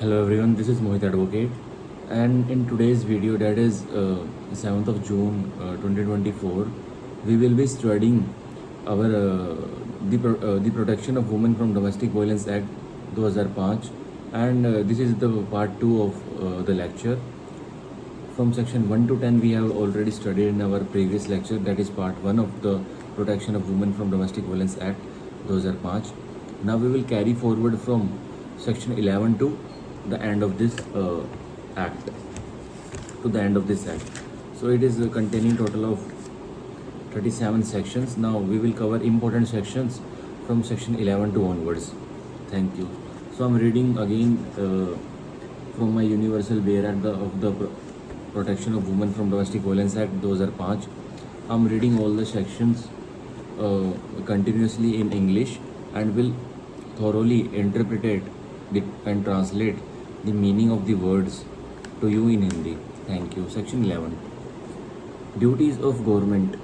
Hello everyone, this is Mohit Advocate, and in today's video, that is 7th of June 2024, we will be studying our the Protection of Women from Domestic Violence Act 2005, and this is the part 2 of the lecture. From section 1 to 10, we have already studied in our previous lecture, that is part 1 of the Protection of Women from Domestic Violence Act 2005. Now we will carry forward from section 11 to the end of this act, to the end of this act. So it is containing total of 37 sections. Now we will cover important sections from section 11 to onwards. Thank you. So I'm reading again from my Universal Bare Act of the Protection of Women from Domestic Violence Act 2005. I'm reading all the sections continuously in English and will thoroughly interpret and translate the meaning of the words to you in Hindi. Thank you. Section 11. Duties of government,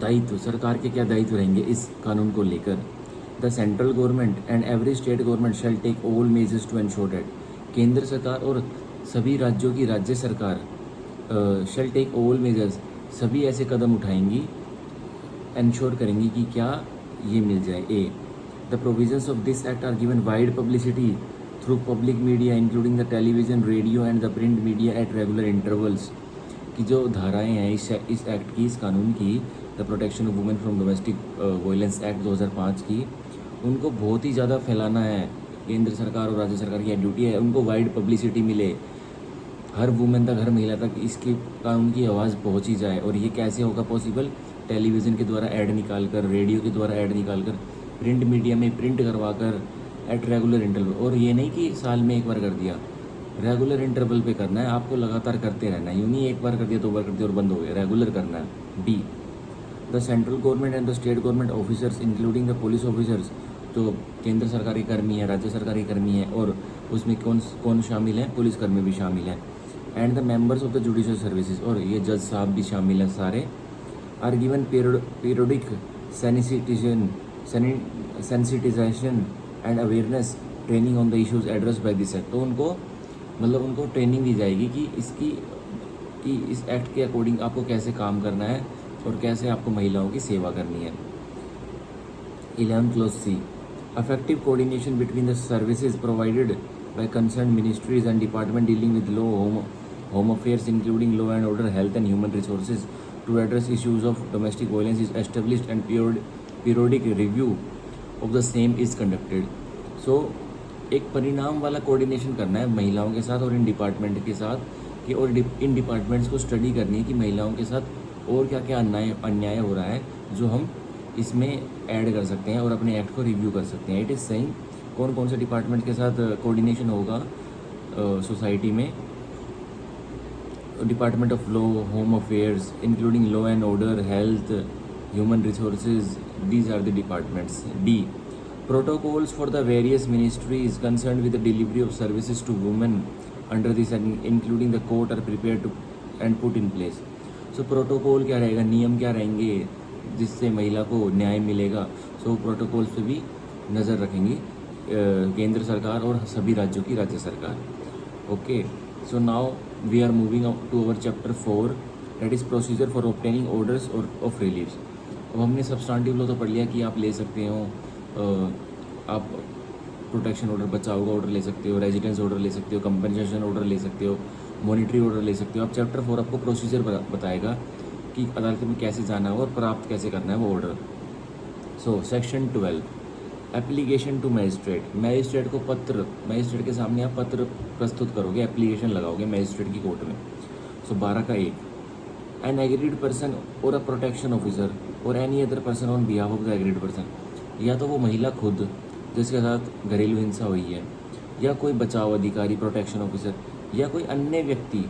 दायित्व, सरकार के क्या दायित्व रहेंगे इस कानून को लेकर. The central government and every state government shall take all measures to ensure that. केंद्र सरकार और सभी राज्यों की राज्य सरकार शैल टेक ऑल मेजर्स, सभी ऐसे कदम उठाएंगी, एंश्योर करेंगी कि क्या ये मिल जाए. A, the provisions of this act are given wide publicity through public media including the television, radio and the print media at regular intervals. की जो धाराएं हैं इस एक्ट की, इस कानून की, the protection of women from domestic violence act 2005 की, उनको बहुत ही ज़्यादा फैलाना है. केंद्र सरकार और राज्य सरकार की ड्यूटी है उनको वाइड पब्लिसिटी मिले, हर वुमेन तक, हर महिला तक इसकी कानून की आवाज़ पहुंची जाए. और ये कैसे होगा पॉसिबल? टेलीविज़न के द्वारा ऐड निकाल कर, रेडियो के द्वारा ऐड निकाल कर, प्रिंट मीडिया में प्रिंट करवा कर, एट रेगुलर इंटरवल. और ये नहीं कि साल में एक बार कर दिया, रेगुलर इंटरवल पे करना है आपको, लगातार करते रहना है. यूँ नहीं एक बार कर दिया, 2 बार कर दिया और बंद हो गया, रेगुलर करना है. B, the central government and the state government officers including the police officers, जो केंद्र सरकारी कर्मी है, राज्य सरकारी कर्मी है, और उसमें कौन कौन शामिल है? पुलिसकर्मी भी शामिल है. And the members of the judicial services, और ये जज साहब भी शामिल हैं सारे. Are given periodic sensitization and awareness training on the issues address by this act. तो उनको मतलब उनको ट्रेनिंग दी जाएगी कि इस एक्ट के अकॉर्डिंग आपको कैसे काम करना है और कैसे आपको महिलाओं की सेवा करनी है. 11 close C, effective coordination between the services provided by concerned ministries and department dealing with law, home affairs including law and order, health and human resources to address issues of domestic violence is established and periodic review of the same is conducted. So एक परिणाम वाला coordination करना है महिलाओं के साथ और in department के साथ, कि और इन डिपार्टमेंट्स को स्टडी करनी है कि महिलाओं के साथ और क्या क्या अन्याय हो रहा है जो हम इसमें ऐड कर सकते हैं और अपने एक्ट को रिव्यू कर सकते हैं. इट इज़ सेइंग कौन कौन से डिपार्टमेंट के साथ कोऑर्डिनेशन होगा सोसाइटी में. Department of law, home affairs including law and order, health, human resources, these are the departments. D, protocols for the various ministries concerned with the delivery of services to women under this act including the court are prepared to and put in place. So protocol क्या रहेगा, नियम क्या रहेंगे जिससे महिला को न्याय मिलेगा. सो प्रोटोकॉल्स पे भी नज़र रखेंगी केंद्र सरकार और सभी राज्यों की राज्य सरकार. Okay, so now we are moving up to our chapter 4, that is procedure for obtaining orders or of reliefs. अब हमने सब्सटेंटिव लॉ तो पढ़ लिया कि आप ले सकते हो, आप प्रोटेक्शन ऑर्डर, बचाव का ऑर्डर ले सकते हो, रेजिडेंस ऑर्डर ले सकते हो, कंपनसेशन ऑर्डर ले सकते हो, मॉनिटरी ऑर्डर ले सकते हो. अब चैप्टर 4 आपको प्रोसीजर बताएगा कि अदालत में कैसे जाना है और प्राप्त कैसे करना है वो order. So section 12, application to magistrate. Magistrate को पत्र, मैजिस्ट्रेट के सामने आप पत्र प्रस्तुत करोगे, एप्लीकेशन लगाओगे मैजिस्ट्रेट की कोर्ट में. सो 12 का 1, एन एग्रीड पर्सन और अ प्रोटेक्शन ऑफिसर और any other person on behalf of the aggrieved person. या तो वो महिला खुद जिसके साथ घरेलू हिंसा हुई है, या कोई बचाव अधिकारी, प्रोटेक्शन ऑफिसर, या कोई अन्य व्यक्ति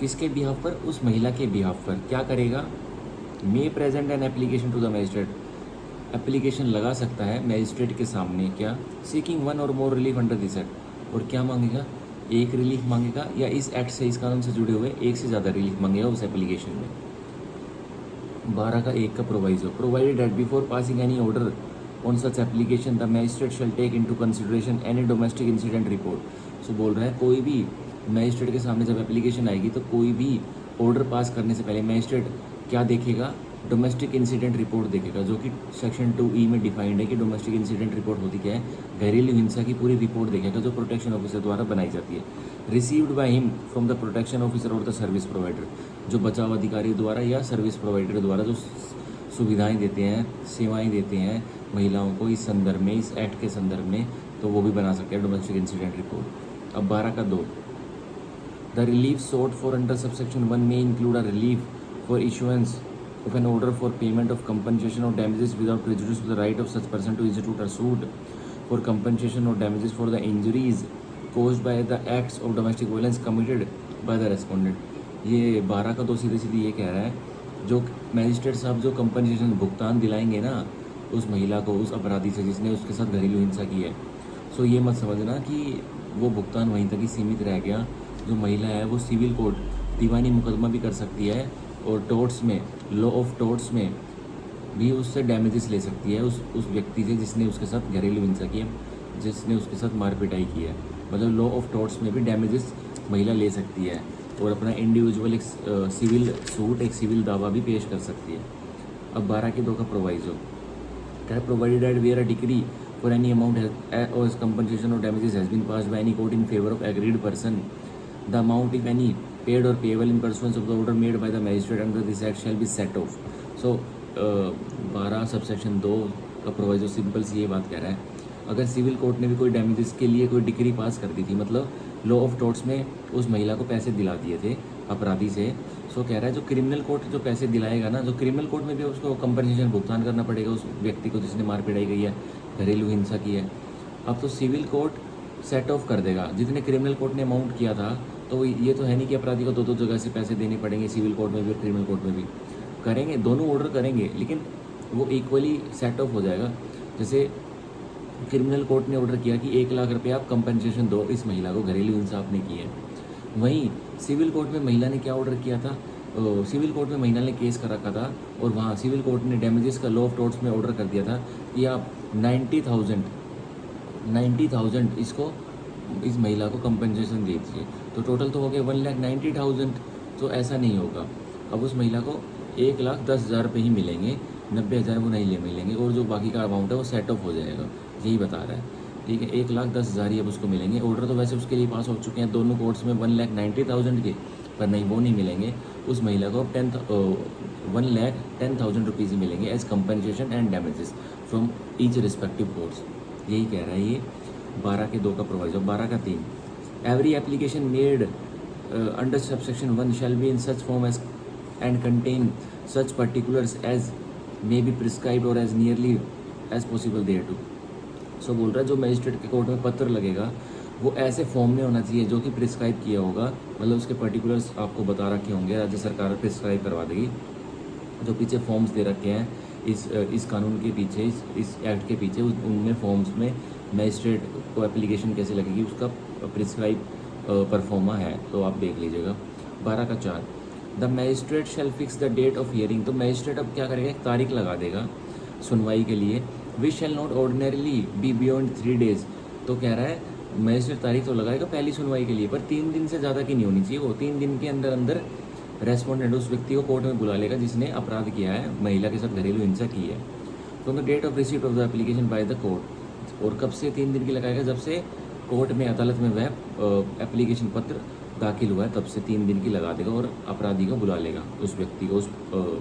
किसके बिहाफ पर, उस महिला के बिहाफ पर क्या करेगा? May present an application to the magistrate. Application लगा सकता है मैजिस्ट्रेट के सामने, क्या? सीकिंग वन और मोर रिलीफ अंडर दिस एक्ट. और क्या मांगेगा? एक रिलीफ मांगेगा, या इस एक्ट से, इस कानून से जुड़े हुए एक से ज़्यादा रिलीफ मांगेगा उस एप्लीकेशन में. 12 का 1 का proviso, provided that before passing any order on such application the magistrate shall take into consideration any domestic incident report. So बोल रहा है कोई भी मैजिस्ट्रेट के सामने जब एप्लीकेशन आएगी तो कोई भी ऑर्डर पास करने से पहले मैजिस्ट्रेट क्या देखेगा, डोमेस्टिक इंसिडेंट रिपोर्ट देखेगा, जो कि सेक्शन 2E में डिफाइंड है कि डोमेस्टिक इंसिडेंट रिपोर्ट होती क्या है, घरेलू हिंसा की पूरी रिपोर्ट देखेगा जो प्रोटेक्शन ऑफिसर द्वारा बनाई जाती है, received by him from the protection officer और द सर्विस प्रोवाइडर, जो बचाव अधिकारी द्वारा या सर्विस प्रोवाइडर द्वारा जो सुविधाएं देते हैं, सेवाएं देते हैं महिलाओं को इस संदर्भ में, इस एक्ट के संदर्भ में, तो वो भी बना सकते हैं डोमेस्टिक इंसिडेंट रिपोर्ट। अब 12 का 2, the relief sought for under subsection 1 may include a relief for issuance of an order for payment of compensation or damages without prejudice to the right of such person to institute a suit for compensation or damages for the injuries caused by the acts of domestic violence committed by the respondent। ये 12 का 2 सीधे सीधे ये कह रहा है, जो magistrate साहब जो कंपनसेशन भुगतान दिलाएंगे ना उस महिला को, उस अपराधी से जिसने उसके साथ घरेलू हिंसा की है, सो ये मत समझना कि वो भुगतान वहीं तक ही सीमित रह गया। जो महिला है वो सिविल कोर्ट दीवानी मुकदमा भी कर सकती है और टोर्ट्स में, लॉ ऑफ टोर्ट्स में भी उससे डैमेजेस ले सकती है उस व्यक्ति से जिसने उसके साथ घरेलू हिंसा की है, जिसने उसके साथ मारपिटाई की है। मतलब लॉ ऑफ टोर्ट्स में भी डैमेजेस महिला ले सकती है और अपना इंडिविजुअल एक सिविल सूट, एक सिविल दावा भी पेश कर सकती है। अब 12 के 2 का प्रोवाइजो क्या है, provided that where a decree for any amount or compensation or damages has been passed by any court in favour of aggrieved person, the amount if any paid or payable in pursuance of the order made by the magistrate under this act shall be set off। so 12 subsection 2 का proviso simple सी ये बात कह रहा है, अगर civil court ने भी कोई डैमेजेस के लिए कोई डिक्री पास कर दी थी, मतलब लॉ ऑफ टोर्ट्स में उस महिला को पैसे दिला दिए थे अपराधी से, सो कह रहा है जो क्रिमिनल कोर्ट जो पैसे दिलाएगा ना, जो क्रिमिनल कोर्ट में भी उसको कंपनसेशन भुगतान करना पड़ेगा उस व्यक्ति को जिसने मार पिटाई गई है, घरेलू हिंसा की है। अब तो सिविल कोर्ट सेट ऑफ कर देगा जितने क्रिमिनल कोर्ट ने अमाउंट किया था, तो ये तो है नहीं कि अपराधी को दो जगह से पैसे देने पड़ेंगे, सिविल कोर्ट में भी और क्रिमिनल कोर्ट में भी करेंगे, दोनों ऑर्डर करेंगे, लेकिन वो इक्वली सेट ऑफ हो जाएगा। जैसे क्रिमिनल कोर्ट ने ऑर्डर किया कि 1 लाख रुपये आप कंपनसेशन दो इस महिला को, घरेलू हिंसा आपने की है। वहीं सिविल कोर्ट में महिला ने क्या ऑर्डर किया था, सिविल कोर्ट में महिला ने केस कर रखा था और वहाँ सिविल कोर्ट ने डैमेजेस का लॉ ऑफ टोर्ट्स में ऑर्डर कर दिया था कि आप 90,000 इसको, इस महिला को कंपनसेशन दे दीजिए, तो टोटल तो हो गया 1,90,000। तो ऐसा नहीं होगा, अब उस महिला को 1,10,000 रुपये ही मिलेंगे, 90,000 वो नहीं मिलेंगे और जो बाकी का अमाउंट है वो सेट ऑफ हो जाएगा, यही बता रहा है। ठीक है, 1,10,000 ही अब उसको मिलेंगे। ऑर्डर तो वैसे उसके लिए पास हो चुके हैं दोनों कोर्ट्स में 1,90,000 के, पर नहीं वो नहीं मिलेंगे, उस महिला को 1,10,000 रुपीज़ ही मिलेंगे as compensation and damages from each respective courts. यही कह रहा है ये 12 के 2 का प्रोवाइजो। 12 का 3, every application made under subsection 1 shall be in such form as and contain such particulars as may be prescribed और as nearly as possible thereto. So बोल रहा है जो मजिस्ट्रेट के कोर्ट में पत्र लगेगा वो ऐसे फॉर्म में होना चाहिए जो कि प्रिस्क्राइब किया होगा, मतलब उसके पर्टिकुलर्स आपको बता रखे होंगे, राज्य सरकार प्रिस्क्राइब करवा देगी। जो पीछे फॉर्म्स दे रखे हैं इस कानून के पीछे, इस एक्ट के पीछे, उनमें फॉर्म्स में मजिस्ट्रेट को एप्लीकेशन कैसे लगेगी उसका प्रिस्क्राइब परफॉर्मा है, तो आप देख लीजिएगा। 12 का 4, the magistrate shall fix the date of hearing. तो मजिस्ट्रेट अब क्या करेगा, एक तारीख लगा देगा सुनवाई के लिए। Which shall not ordinarily be beyond 3 days. तो कह रहा है मजिस्ट्रेट तारीख तो लगाएगा पहली सुनवाई के लिए, पर 3 दिन से ज़्यादा की नहीं होनी चाहिए। वो 3 दिन के अंदर अंदर रेस्पोंडेंट उस व्यक्ति को कोर्ट में बुला लेगा जिसने अपराध किया है, महिला के साथ घरेलू हिंसा की है। From the date of receipt of the application by the court. और कब से 3 दिन की लगाएगा, जब से कोर्ट में, अदालत में वह एप्लीकेशन पत्र दाखिल हुआ है तब से 3 दिन की लगा देगा और अपराधी को बुला लेगा, उस व्यक्ति को,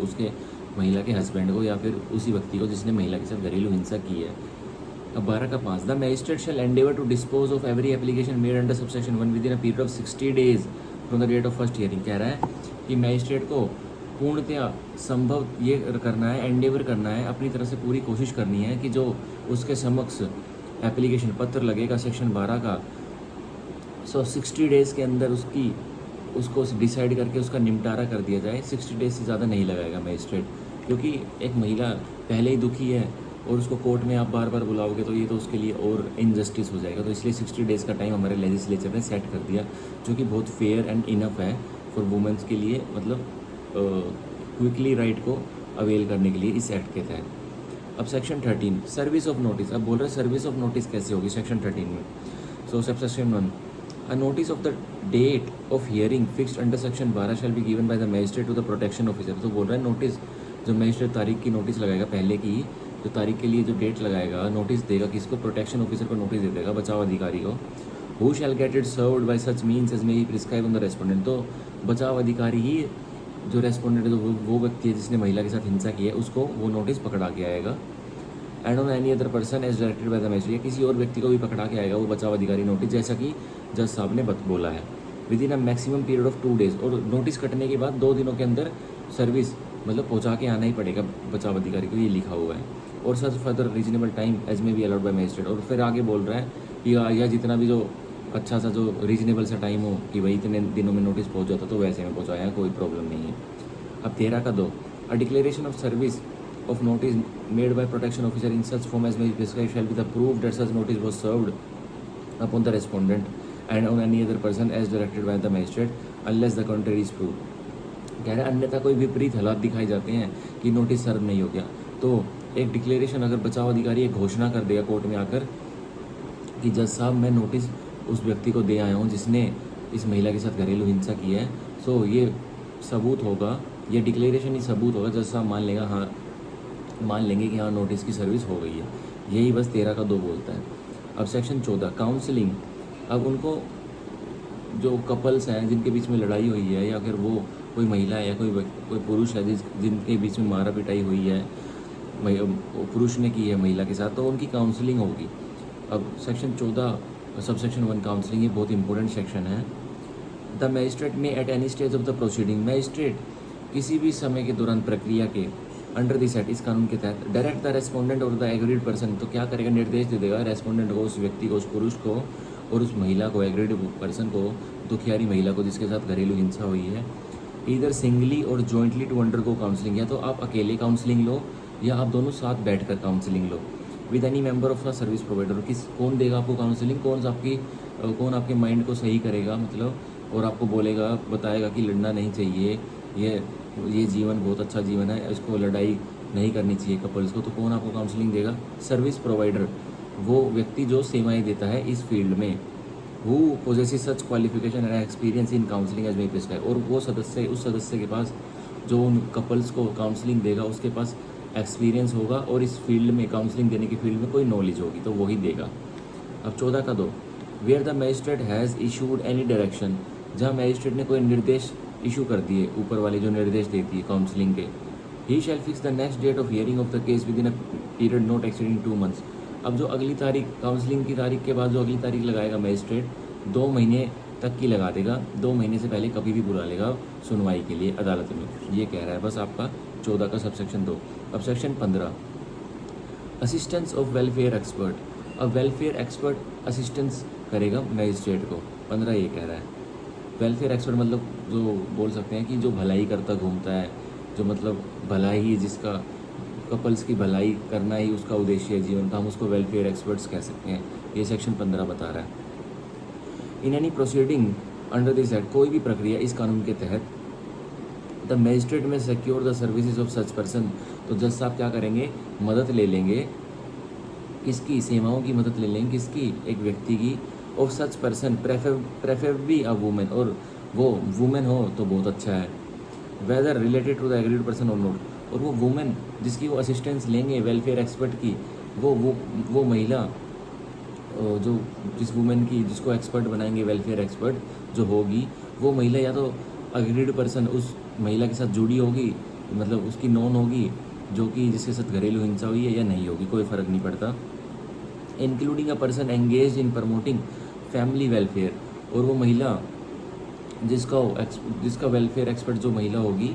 उसके महिला के हस्बैंड को या फिर उसी व्यक्ति को जिसने महिला के साथ घरेलू हिंसा की है। अब 12 का 5, the magistrate shall endeavour to dispose of every application made under subsection 1 within a period of 60 days from the date of first hearing. कह रहा है कि मजिस्ट्रेट को पूर्णतया संभव ये करना है, एंडेवर करना है, अपनी तरफ से पूरी कोशिश करनी है कि जो उसके समक्ष एप्लीकेशन पत्र लगेगा सेक्शन 12 का, 60 डेज़ के अंदर उसको डिसाइड करके उसका निपटारा कर दिया जाए। 60 डेज से ज़्यादा नहीं लगाएगा मजिस्ट्रेट, क्योंकि एक महिला पहले ही दुखी है और उसको कोर्ट में आप बार बार बुलाओगे तो ये तो उसके लिए और इनजस्टिस हो जाएगा। तो इसलिए 60 डेज़ का टाइम हमारे लेजिस्लेचर ने सेट कर दिया, जो कि बहुत फेयर एंड इनफ है फॉर वुमेंस के लिए, मतलब क्विकली राइट को अवेल करने के लिए इस एक्ट के तहत। अब सेक्शन 13 सर्विस ऑफ नोटिस, अब बोल रहे हैं सर्विस ऑफ नोटिस कैसे होगी सेक्शन 13 में। So subsection 1 a notice of the date of hearing fixed under section 12 shall be given by the magistrate to the protection officer. तो बोल रहा है नोटिस जो मजिस्ट्रेट तारीख की नोटिस लगाएगा, पहले की जो तारीख के लिए जो डेट लगाएगा, नोटिस देगा किसको, प्रोटेक्शन ऑफिसर को नोटिस दे देगा, बचाव अधिकारी को। Who shall get it served by such means as may be prescribe on the respondent. तो बचाव अधिकारी ही जो रेस्पोंडेंट है, तो वो व्यक्ति है जिसने महिला के साथ हिंसा की है, उसको वो नोटिस पकड़ा के आएगा। And on any other person as directed by the magistrate, किसी और व्यक्ति को भी पकड़ा के आएगा वो बचाव अधिकारी नोटिस, जैसा कि जज साहब ने बोला है। With in a maximum period of 2 days, और नोटिस कटने के बाद 2 दिनों के अंदर सर्विस मतलब पहुंचा के आना ही पड़ेगा बचाव अधिकारी को, ये लिखा हुआ है। और such further reasonable time as may be allowed by magistrate. और फिर आगे बोल रहा है कि या जितना भी जो अच्छा सा जो रीजनेबल सा टाइम हो कि भाई इतने दिनों में नोटिस पहुंच जाता, तो वैसे में पहुंचाया, कोई प्रॉब्लम नहीं है। अब 13 का 2 a declaration of service of notice made by protection officer in such form as may be prescribed shall be the proof that such notice was served upon the respondent and on any other person as directed by the magistrate unless the contrary is proved। कह रहा है अन्यथा कोई विपरीत हालात दिखाए जाते हैं कि नोटिस सर्व नहीं हो गया, तो एक डिक्लेरेशन अगर बचाव अधिकारी एक घोषणा कर देगा कोर्ट में आकर कि जज साहब मैं नोटिस उस व्यक्ति को दे आया हूँ जिसने इस महिला के साथ घरेलू हिंसा की है, सो ये सबूत होगा, ये डिक्लेरेशन ही सबूत होगा, जज साहब मान लेंगे कि हाँ नोटिस की सर्विस हो गई है। यही बस 13 का 2 बोलता है। अब सेक्शन 14 काउंसलिंग, अब उनको जो कपल्स हैं जिनके बीच में लड़ाई हुई है, या फिर वो कोई महिला है या कोई पुरुष है जिनके बीच में मारा पिटाई हुई है, पुरुष ने की है महिला के साथ, तो उनकी काउंसलिंग होगी। अब सेक्शन 14 सब सेक्शन 1 काउंसलिंग, ये बहुत इंपॉर्टेंट सेक्शन है। द मजिस्ट्रेट में at any stage of the proceeding, magistrate किसी भी समय के दौरान प्रक्रिया के अंडर दिस एक्ट, इस कानून के तहत डायरेक्ट द रेस्पोंडेंट और द एग्रीड पर्सन, तो क्या करेगा, निर्देश दे देगा रेस्पोंडेंट को, उस व्यक्ति को, उस पुरुष को और उस महिला को, एग्रीड पर्सन को, दुखियारी महिला को जिसके साथ घरेलू हिंसा हुई है, इधर सिंगली और जॉइंटली टू अंडरगो काउंसलिंग, या तो आप अकेले काउंसलिंग लो या आप दोनों साथ बैठकर counselling low with any member of the service provider. कौन देगा आपको काउंसलिंग, कौन आपके माइंड को सही करेगा मतलब, और आपको बोलेगा, बताएगा कि लड़ना नहीं चाहिए, ये जीवन बहुत अच्छा जीवन है, इसको लड़ाई नहीं करनी चाहिए कपल्स को, तो कौन आपको काउंसलिंग देगा, सर्विस प्रोवाइडर, वो व्यक्ति जो सेवाएं देता है इस फील्ड में। Who possesses such qualification and experience in counselling as may prescribe, और वो सदस्य, उस सदस्य के पास जो उन कपल्स को काउंसलिंग देगा उसके पास एक्सपीरियंस होगा और इस फील्ड में, काउंसलिंग देने की फील्ड में कोई नॉलेज होगी, तो वही देगा। अब 14 का 2 where the magistrate has issued any direction, जहाँ मजिस्ट्रेट ने कोई निर्देश इशू कर दिए, ऊपर वाले जो निर्देश देती है काउंसलिंग के, he shall fix the next date of hearing of the case within a period not exceeding 2 months। अब जो अगली तारीख, काउंसलिंग की तारीख के बाद जो अगली तारीख लगाएगा मजिस्ट्रेट, 2 महीने तक की लगा देगा, 2 महीने से पहले कभी भी बुला लेगा सुनवाई के लिए अदालत में। ये कह रहा है बस आपका 14 का सबसेक्शन 2। अब section 15 assistance of welfare expert, अब वेलफेयर एक्सपर्ट असिस्टेंस करेगा मजिस्ट्रेट को, 15 ये कह रहा है। वेलफेयर एक्सपर्ट मतलब जो बोल सकते हैं कि जो भलाई करता घूमता है, जो मतलब भलाई, जिसका कपल्स की भलाई करना ही उसका उद्देश्य है जीवन का, हम उसको वेलफेयर एक्सपर्ट्स कह सकते हैं। ये सेक्शन 15 बता रहा है। In any proceeding under this act, कोई भी प्रक्रिया इस कानून के तहत, द मजिस्ट्रेट में secure the services of such person, तो जज साहब क्या करेंगे, मदद ले लेंगे, किसकी, सेवाओं की मदद ले लेंगे, किसकी, एक व्यक्ति की, of such person preferably a women, और वो वुमेन हो तो बहुत अच्छा है, whether related to the aggrieved person or not, और वो वुमेन जिसकी वो असिस्टेंस लेंगे वेलफेयर एक्सपर्ट की, वो महिला जो जिस वुमेन की, जिसको एक्सपर्ट बनाएंगे वेलफेयर एक्सपर्ट जो होगी, वो महिला या तो एग्रीड पर्सन उस महिला के साथ जुड़ी होगी, मतलब उसकी नॉन होगी, जो कि जिसके साथ घरेलू हिंसा हुई है, या नहीं होगी, कोई फ़र्क नहीं पड़ता। Including a person engage in promoting family welfare, और वो महिला जिसका वेलफेयर एक्सपर्ट जो महिला होगी,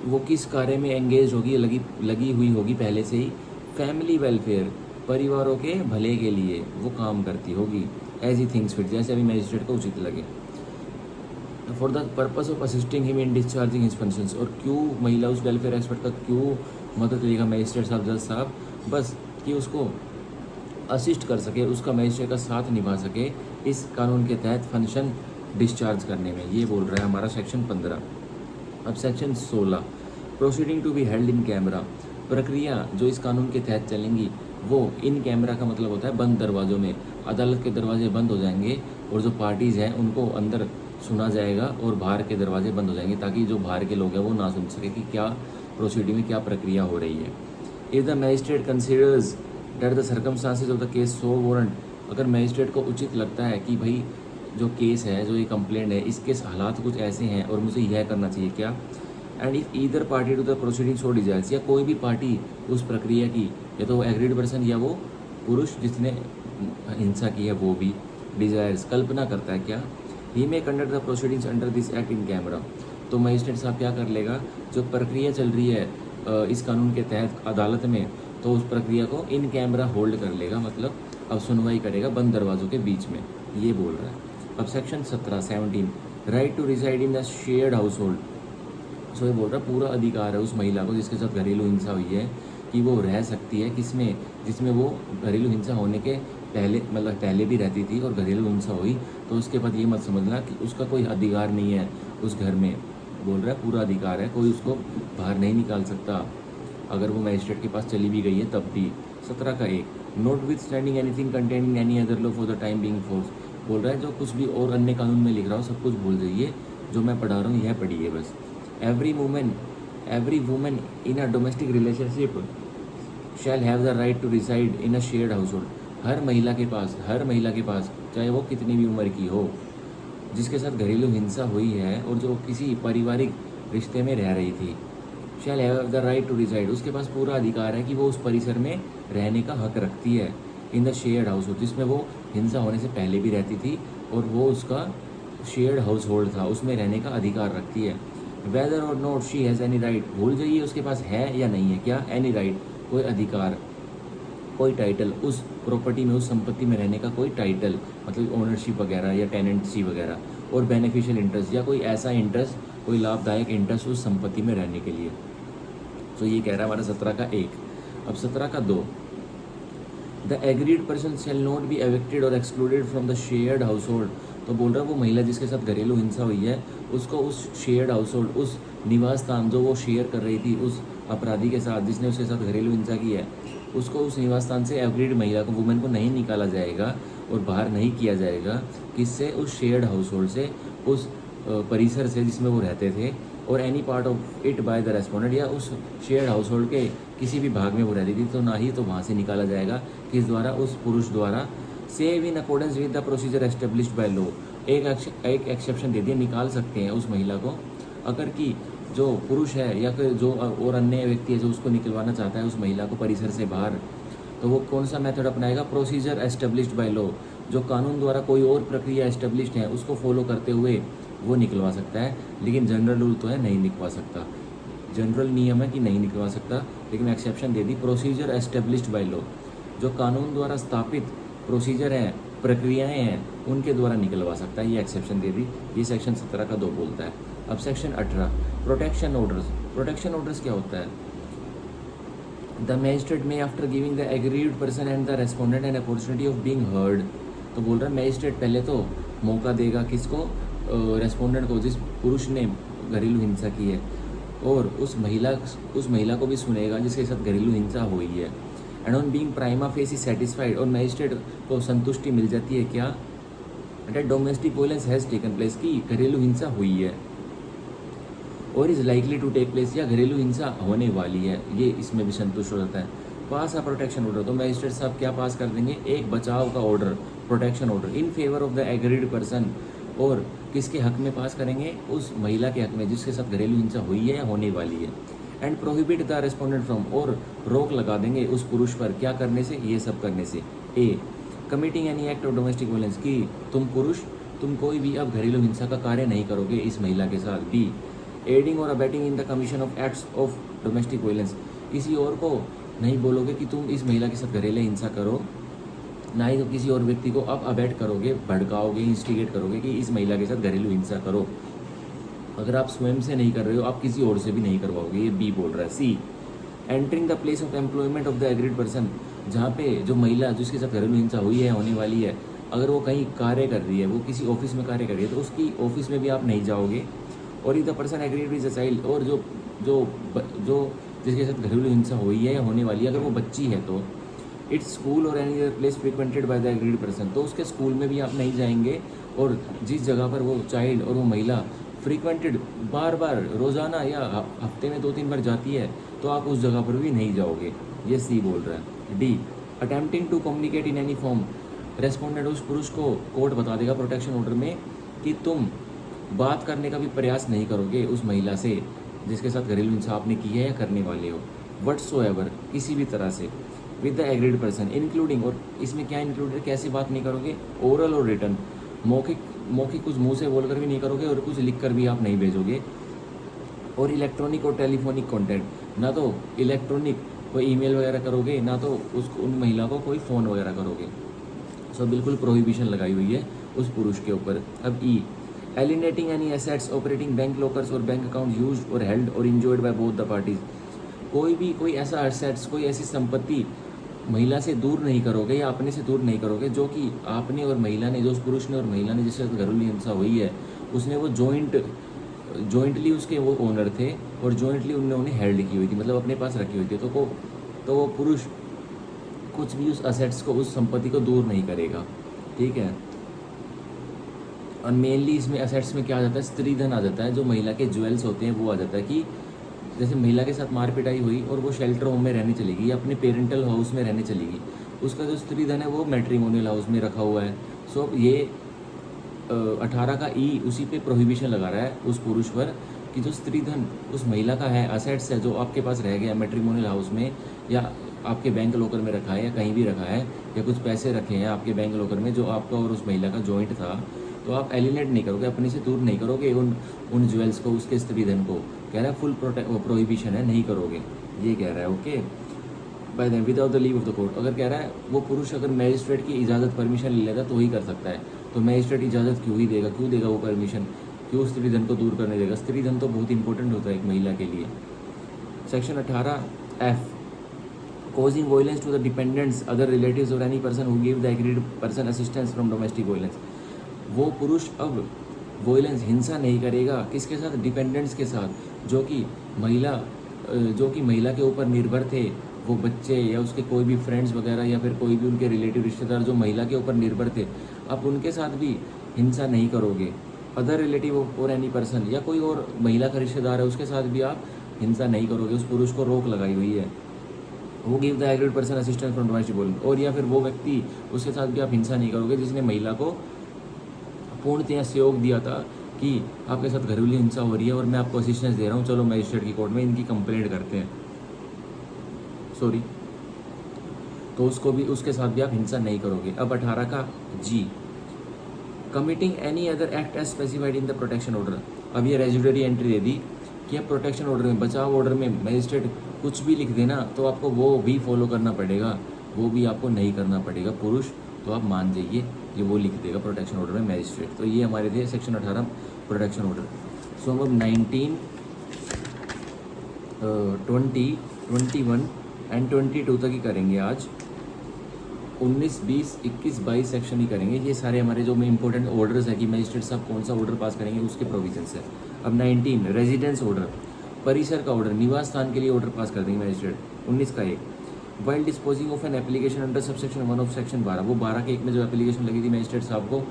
वो किस कार्य में एंगेज होगी, लगी हुई होगी पहले से ही, फैमिली वेलफेयर, परिवारों के भले के लिए वो काम करती होगी, एज ही थिंग्स फिट, जैसे अभी मजिस्ट्रेट को उचित लगे, for the purpose of assisting him in discharging his functions, और क्यों महिला उस वेलफेयर एक्सपर्ट का क्यों मदद लेगा मजिस्ट्रेट साहब, जज साहब, बस कि उसको असिस्ट कर सके, उसका मजिस्ट्रेट का साथ निभा सके इस कानून के तहत फंक्शन डिस्चार्ज करने में। ये बोल रहा है हमारा सेक्शन 15। अब section 16 proceeding to be held in camera, प्रक्रिया जो इस कानून के तहत चलेंगी वो इन कैमरा का मतलब होता है बंद दरवाज़ों में, अदालत के दरवाजे बंद हो जाएंगे और जो पार्टीज़ हैं उनको अंदर सुना जाएगा और बाहर के दरवाजे बंद हो जाएंगे, ताकि जो बाहर के लोग हैं वो ना सुन सके कि क्या प्रोसीडिंग में क्या प्रक्रिया हो रही है। If the magistrate considers that the circumstances of the case so warrant, अगर मैजिस्ट्रेट को उचित लगता है कि भाई जो केस है, जो ये कंप्लेंट है, इसके हालात कुछ ऐसे हैं और मुझे यह करना चाहिए क्या, and if either party to the proceeding so desires, या कोई भी पार्टी उस प्रक्रिया की, या तो वो एग्रीड पर्सन या वो पुरुष जिसने हिंसा की है वो भी डिजायर्स, कल्पना करता है क्या, he may conduct the proceedings under this act in camera, तो मजिस्ट्रेट साहब क्या कर लेगा, जो प्रक्रिया चल रही है इस कानून के तहत अदालत में, तो उस प्रक्रिया को इन कैमरा होल्ड कर लेगा, मतलब अब सुनवाई करेगा बंद दरवाजों के बीच में, ये बोल रहा है। अब section 17 right to reside in the shared household, so ये बोल रहा है पूरा अधिकार है उस महिला को जिसके साथ घरेलू हिंसा हुई है कि वो रह सकती है किसमें, जिसमें वो घरेलू हिंसा होने के पहले, मतलब पहले भी रहती थी और घरेलू हिंसा हुई, तो उसके बाद ये मत समझना कि उसका कोई अधिकार नहीं है उस घर में, बोल रहा है पूरा अधिकार है, कोई उसको बाहर नहीं निकाल सकता अगर वो मजिस्ट्रेट के पास चली भी गई है तब भी। 17 note with standing anything containing any other law for the time being force, बोल रहा है जो कुछ भी और अन्य कानून में लिख रहा हूँ सब कुछ भूल जाइए, जो मैं पढ़ा रहा हूँ यह पढ़िए बस। Every women in a domestic relationship shall have the right to reside in a shared household, हर महिला के पास चाहे वो कितनी भी उम्र की हो, जिसके साथ घरेलू हिंसा हुई है और जो किसी पारिवारिक रिश्ते में रह रही थी, shall have the right to reside, उसके पास पूरा अधिकार है कि वो उस परिसर में रहने का हक रखती है, इन द शेयर्ड हाउस होल्ड, जिसमें वो हिंसा होने से पहले भी रहती थी और वो उसका शेयर्ड हाउस होल्ड था, उसमें रहने का अधिकार रखती है। वेदर और not she has any right, भूल जाइए उसके पास है या नहीं है क्या, एनी राइट, कोई अधिकार, कोई टाइटल, उस प्रॉपर्टी में, उस संपत्ति में रहने का कोई टाइटल, मतलब ओनरशिप वगैरह या टेनेंसी वगैरह, और बेनिफिशियल इंटरेस्ट या कोई ऐसा इंटरेस्ट, कोई लाभदायक इंटरेस्ट उस संपत्ति में रहने के लिए। तो ये कह रहा है हमारा 17 अब 17 the aggrieved person shall not be evicted और excluded from the shared household, तो बोल रहा है वो महिला जिसके साथ घरेलू हिंसा हुई है उसको उस शेयर्ड हाउस होल्ड, उस निवास स्थान जो वो शेयर कर रही थी उस अपराधी के साथ जिसने उसके साथ घरेलू हिंसा की है, उसको उस निवास स्थान से एग्रीड महिला को, वुमेन को नहीं निकाला जाएगा और बाहर नहीं किया जाएगा, किससे, उस शेयर्ड हाउस होल्ड से, उस परिसर से जिसमें वो रहते थे, और any part of it by the respondent, या उस शेयर्ड हाउस होल्ड के किसी भी भाग में वो रहती थी, तो ना ही तो वहाँ से निकाला जाएगा, किस द्वारा, उस पुरुष द्वारा, save in accordance with the procedure established by law, एक एक्सेप्शन दे दिया, निकाल सकते हैं उस महिला को अगर कि जो पुरुष है या फिर जो और अन्य व्यक्ति है जो उसको निकलवाना चाहता है उस महिला को परिसर से बाहर, तो वो कौन सा मेथड अपनाएगा, प्रोसीजर एस्टेब्लिश्ड बाय लॉ, जो कानून द्वारा कोई और प्रक्रिया एस्टेब्लिश्ड है उसको फॉलो करते हुए वो निकलवा सकता है, लेकिन जनरल रूल तो है नहीं निकलवा सकता, जनरल नियम है कि नहीं निकलवा सकता, लेकिन exception they the, procedure established by law, जो कानून द्वारा स्थापित प्रोसीजर हैं, प्रक्रियाएं हैं, उनके द्वारा निकलवा सकता है, ये एक्सेप्शन दे दी, ये सेक्शन 17 बोलता है। अब section 18 protection orders, protection orders क्या होता है, द मैजिस्ट्रेट में after giving the aggrieved person and the respondent an opportunity of being heard, तो बोल रहा है मैजिस्ट्रेट पहले तो मौका देगा किसको, रेस्पोंडेंट को, जिस पुरुष ने घरेलू हिंसा की है, और उस महिला को भी सुनेगा जिसके साथ घरेलू हिंसा हुई है, and on being prima facie satisfied, और मैजिस्ट्रेट को संतुष्टि मिल जाती है क्या, that domestic violence has taken place, की घरेलू हिंसा हुई है, or is likely to take place, या घरेलू हिंसा होने वाली है, ये इसमें भी संतुष्ट हो जाता है। पास आ प्रोटेक्शन ऑर्डर, तो मैजिस्ट्रेट साहब क्या पास कर देंगे, एक बचाव का order, protection order in favour of the aggrieved person, और किसके हक में पास करेंगे, उस महिला के हक में जिसके साथ घरेलू हिंसा हुई है या होने वाली है, and prohibit the respondent from, और रोक लगा देंगे उस पुरुष पर क्या करने से, ये सब करने से, A committing any act of domestic violence, की तुम पुरुष तुम कोई भी अब घरेलू हिंसा का कार्य नहीं करोगे इस महिला के साथ, बी एडिंग और abetting in the commission of acts of domestic violence, किसी और को नहीं बोलोगे कि तुम इस महिला के साथ घरेलू हिंसा करो, ना ही तो किसी और व्यक्ति को आप अबेट करोगे, भड़काओगे, इंस्टिगेट करोगे कि इस महिला के साथ घरेलू हिंसा करो, अगर आप स्वयं से नहीं कर रहे हो आप किसी और से भी नहीं करवाओगे, ये बी बोल रहा है। C entering the place of employment of the aggrieved person, जहाँ पे जो महिला जिसके साथ घरेलू हिंसा हुई है, होने वाली है, अगर वो कहीं कार्य कर रही है, वो किसी ऑफिस में कार्य कर रही है, तो उसकी ऑफिस में भी आप नहीं जाओगे, और if the person agreed with the child, और जो जो जो जिसके साथ घरेलू हिंसा हुई है या होने वाली है, अगर वो बच्ची है तो इट्स स्कूल और any other place frequented by the aggrieved person, तो उसके स्कूल में भी आप नहीं जाएंगे, और जिस जगह पर वो चाइल्ड और वो महिला फ्रीक्वेंटेड बार बार रोज़ाना या हफ्ते में 2-3 बार जाती है, तो आप उस जगह पर भी नहीं जाओगे। ये सी बोल रहा है। D, attempting to communicate in any form, respondent उस पुरुष को कोर्ट बता देगा प्रोटेक्शन ऑर्डर में कि तुम बात करने का भी प्रयास नहीं करोगे उस महिला से जिसके साथ घरेलू हिंसा आपने की है या करने वाले हो, वट्सोएवर, किसी भी तरह से, with the aggrieved person including, और इसमें क्या इंक्लूड है, कैसे बात नहीं करोगे, ओरल और रिटर्न, मौखिक कुछ मुंह से बोलकर भी नहीं करोगे और कुछ लिख कर भी आप नहीं भेजोगे, और इलेक्ट्रॉनिक और टेलीफोनिक कॉन्टैक्ट, ना तो इलेक्ट्रॉनिक कोई ईमेल वगैरह करोगे, ना तो उसको उन महिला को कोई फ़ोन वगैरह करोगे। सो बिल्कुल प्रोहिबिशन लगाई हुई है उस पुरुष के ऊपर। अब E, alienating any assets operating bank lockers और बैंक अकाउंट यूज और हेल्ड और enjoyed by both the parties, कोई ऐसा एसेट्स, कोई ऐसी संपत्ति महिला से दूर नहीं करोगे या अपने से दूर नहीं करोगे जो कि आपने और महिला ने, जो उस पुरुष ने और महिला ने जिससे घरेलू हिंसा हुई है उसने वो जॉइंटली उसके वो ओनर थे और जॉइंटली उन्होंने हेल्ड की हुई थी, मतलब अपने पास रखी हुई थी, तो वो पुरुष कुछ भी उस असेट्स को, उस संपत्ति को दूर नहीं करेगा। ठीक है। और मेनली इसमें असेट्स में क्या आ जाता है, स्त्री धन आ जाता है, जो महिला के ज्वेल्स होते हैं वो आ जाता है। कि जैसे महिला के साथ मार पिटाई हुई और वो शेल्टर होम में रहने चलेगी या अपने पेरेंटल हाउस में रहने चलेगी, उसका जो स्त्री धन है वो मैट्रिमोनियल हाउस में रखा हुआ है। सो ये 18 का ई उसी पे प्रोहिबिशन लगा रहा है उस पुरुष पर कि जो स्त्री धन उस महिला का है, असेट्स है, जो आपके पास रह गया मैट्रिमोनियल हाउस में या आपके बैंक लॉकर में रखा है या कहीं भी रखा है, या कुछ पैसे रखे हैं आपके बैंक लॉकर में जो आपका और उस महिला का जॉइंट था, तो आप एलिनेट नहीं करोगे, अपने से दूर नहीं करोगे उन ज्वेल्स को, उसके स्त्री धन को। कह रहा है फुल प्रोहिबिशन है, नहीं करोगे, ये कह रहा है। Okay, by then without the leave of the court, अगर कह रहा है वो पुरुष अगर मैजिस्ट्रेट की इजाज़त परमिशन ले लेगा तो ही कर सकता है, तो मैजिस्ट्रेट इजाज़त क्यों देगा वो परमिशन, क्यों स्त्री धन को दूर करने देगा? स्त्री धन तो बहुत इंपॉर्टेंट होता है एक महिला के लिए। Section 18F, causing violence to the dependents, other relatives or any person who give the agreed person assistance from domestic violence, वो पुरुष अब वॉयलेंस, हिंसा नहीं करेगा किसके साथ, डिपेंडेंट्स के साथ, जो कि महिला के ऊपर निर्भर थे, वो बच्चे या उसके कोई भी फ्रेंड्स वगैरह या फिर कोई भी उनके रिलेटिव रिश्तेदार जो महिला के ऊपर निर्भर थे, आप उनके साथ भी हिंसा नहीं करोगे। अदर रिलेटिव और एनी पर्सन, या कोई और महिला का रिश्तेदार है उसके साथ भी आप हिंसा नहीं करोगे, उस पुरुष को रोक लगाई हुई है। वो give the aggrieved person assistance from domestic violence, और या फिर वो व्यक्ति, उसके साथ भी आप हिंसा नहीं करोगे जिसने महिला को पूर्णतः सहयोग दिया था कि आपके साथ घरेलू हिंसा हो रही है और मैं आपको असिस्टेंस दे रहा हूँ, चलो मजिस्ट्रेट की कोर्ट में इनकी कंप्लेंट करते हैं, तो उसके साथ भी आप हिंसा नहीं करोगे। अब 18 का G, committing any other act as specified in the protection order, अब ये रेजिडरी एंट्री दे दी कि अब प्रोटेक्शन ऑर्डर में, बचाव ऑर्डर में मजिस्ट्रेट कुछ भी लिख देना तो आपको वो भी फॉलो करना पड़ेगा, वो भी आपको नहीं करना पड़ेगा पुरुष, तो आप मान जाइए ये वो लिख देगा प्रोटेक्शन ऑर्डर में मैजिस्ट्रेट। तो ये हमारे थे सेक्शन 18 प्रोटेक्शन ऑर्डर। सो हम अब 19, 20, 21 एंड 22 तक ही करेंगे आज। 19, 20, 21, 22 सेक्शन ही करेंगे। ये सारे हमारे जो में इंपॉर्टेंट ऑर्डर्स है कि मजिस्ट्रेट साहब कौन सा ऑर्डर पास करेंगे उसके प्रोविजंस है। अब 19 रेजिडेंस ऑर्डर, परिसर का ऑर्डर, निवास स्थान के लिए ऑर्डर पास कर देंगे मजिस्ट्रेट। 19 का 1, while disposing of an application under subsection 1 of section 12, वो 12 के 1 में जो एप्लीकेशन लगी थी मजिस्ट्रेट साहब को,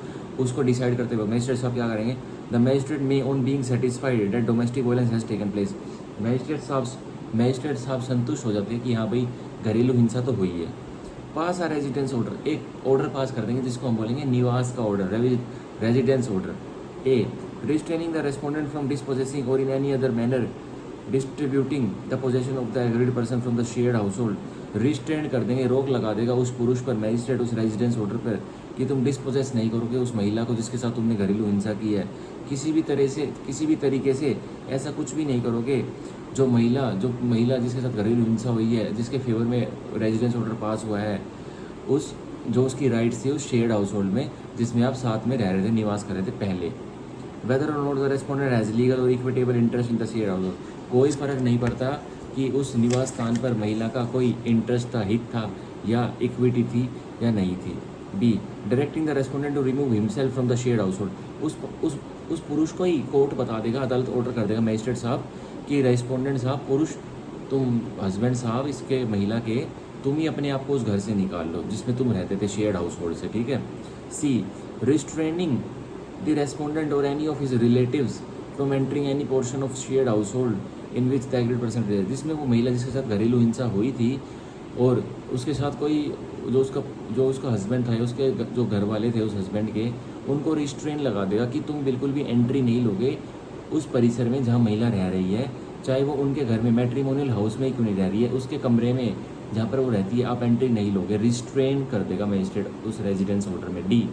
उसको डिसाइड करते हुए मजिस्ट्रेट साहब क्या करेंगे, the magistrate may on being satisfied that domestic violence has taken place, magistrate साहब संतुष्ट हो जाते हैं कि हाँ भाई घरेलू हिंसा तो हुई है, पास आ रेजिडेंस ऑर्डर, एक ऑर्डर पास कर देंगे जिसको हम बोलेंगे निवास का order, residence order. A, restraining the respondent from dispossessing और in any other manner distributing the possession of the aggrieved person from the shared household, restrain कर देंगे, रोक लगा देगा उस पुरुष पर, मैजिस्ट्रेट उस रेजिडेंस ऑर्डर पर, कि तुम डिस्पोजेस नहीं करोगे उस महिला को जिसके साथ तुमने घरेलू हिंसा की है, किसी भी तरीके से ऐसा कुछ भी नहीं करोगे जो महिला जिसके साथ घरेलू हिंसा हुई है, जिसके फेवर में रेजिडेंस ऑर्डर पास हुआ है, जो उसकी राइट्स थी उस शेयर्ड हाउस होल्ड में जिसमें आप साथ में रह रहे थे, निवास कर रहे थे पहले। वेदर और not the respondent has legal और equitable interest in the shared household, कोई फ़र्क नहीं पड़ता कि उस निवास स्थान पर महिला का कोई इंटरेस्ट था, हित था या इक्विटी थी या नहीं थी। B, directing the respondent to remove himself from the shared household, उस पुरुष को ही कोर्ट बता देगा, अदालत ऑर्डर कर देगा मजिस्ट्रेट साहब कि रेस्पोंडेंट साहब पुरुष तुम हस्बैंड साहब इसके महिला के, तुम ही अपने आप को उस घर से निकाल लो जिसमें तुम रहते थे, शेयर्ड हाउस होल्ड से, ठीक है। C, restraining the respondent or any of his relatives from entering any portion of shared household in which the aggrieved person resides, जिसमें वो महिला जिसके साथ घरेलू हिंसा हुई थी और उसके साथ कोई जो उसका हस्बैंड था, उसके जो घर वाले थे उस हस्बैंड के, उनको रिस्ट्रेन लगा देगा कि तुम बिल्कुल भी एंट्री नहीं लोगे उस परिसर में जहाँ महिला रह रही है, चाहे वो उनके घर में मैट्रिमोनियल हाउस में ही क्यों नहीं रह रही है, उसके कमरे में जहाँ पर वो रहती है आप एंट्री नहीं लोगे, रिस्ट्रेन कर देगा मजिस्ट्रेट उस रेजिडेंस ऑर्डर में। D,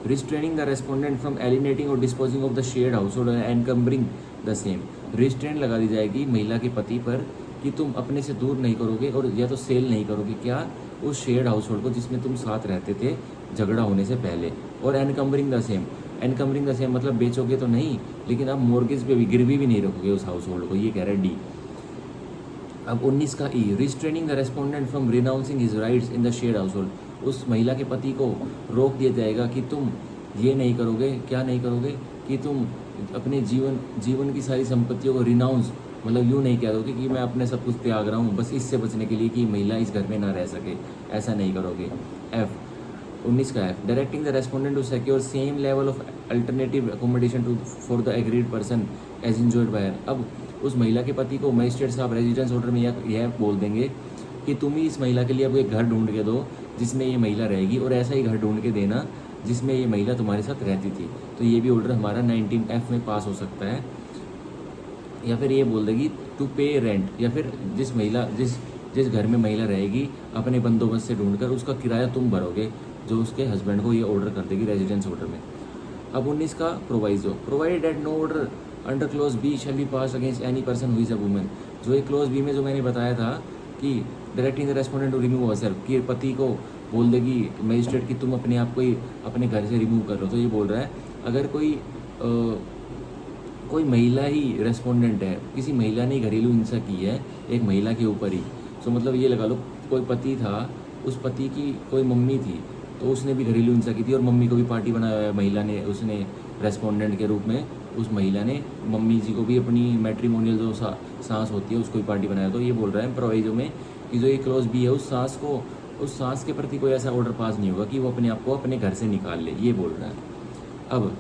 restraining the respondent from alienating और disposing of the shared household and encumbering the same, restrain लगा दी जाएगी महिला के पति पर कि तुम अपने से दूर नहीं करोगे और या तो सेल नहीं करोगे क्या उस शेयर्ड हाउस होल्ड को जिसमें तुम साथ रहते थे झगड़ा होने से पहले, और एनकम्बरिंग द सेम, एनकम्बरिंग द सेम मतलब बेचोगे तो नहीं, लेकिन आप मॉर्गेज पे भी गिरवी भी नहीं रखोगे उस हाउस होल्ड को, ये कह रहा है डी। अब 19 का E, restraining the respondent from renouncing his rights in the shared household, उस महिला के पति को रोक दिया जाएगा कि तुम ये नहीं करोगे, क्या नहीं करोगे, कि तुम अपने जीवन की सारी संपत्तियों को रिनाउंस, मतलब यूँ नहीं कह दोगे कि मैं अपने सब कुछ त्याग रहा हूँ बस इससे बचने के लिए कि महिला इस घर में ना रह सके, ऐसा नहीं करोगे। एफ, 19 का F, directing the respondent to secure same level of alternative accommodation to for the aggrieved person as enjoyed by her, अब उस महिला के पति को मजिस्ट्रेट साहब रेजिडेंस ऑर्डर में यह बोल देंगे कि तुम ही इस महिला के लिए अब एक घर ढूंढ के दो जिसमें ये महिला रहेगी, और ऐसा ही घर ढूंढ के देना जिसमें ये महिला तुम्हारे साथ रहती थी। तो ये भी ऑर्डर हमारा 19F में पास हो सकता है। या फिर ये बोल देगी टू पे रेंट, या फिर जिस घर में महिला रहेगी अपने बंदोबस्त से ढूंढकर उसका किराया तुम भरोगे, जो उसके हस्बैंड को ये ऑर्डर कर देगी रेजिडेंस ऑर्डर में। अब 19 का proviso, provided that no order under clause B shall be pass against any person who is a women, जो एक क्लोज बी में जो मैंने बताया था कि directing the respondent to remove herself, कि पति को बोल देगी मजिस्ट्रेट कि तुम अपने आप को ही अपने घर से रिमूव कर लो। तो ये बोल रहा है अगर कोई महिला ही रेस्पोंडेंट है, किसी महिला ने घरेलू हिंसा की है एक महिला के ऊपर ही, तो मतलब ये लगा लो कोई पति था, उस पति की कोई मम्मी थी तो उसने भी घरेलू हिंसा की थी और मम्मी को भी पार्टी बनाया है महिला ने, उसने रेस्पोंडेंट के रूप में उस महिला ने मम्मी जी को भी अपनी मैट्रिमोनियल जो सांस होती है उसको भी पार्टी बनाया। तो ये बोल रहा है प्रोवाइजो में कि जो ये क्लोज बी है उस सांस के प्रति कोई ऐसा ऑर्डर पास नहीं होगा कि वो अपने आप को अपने घर से निकाल ले, ये बोल रहा है। अब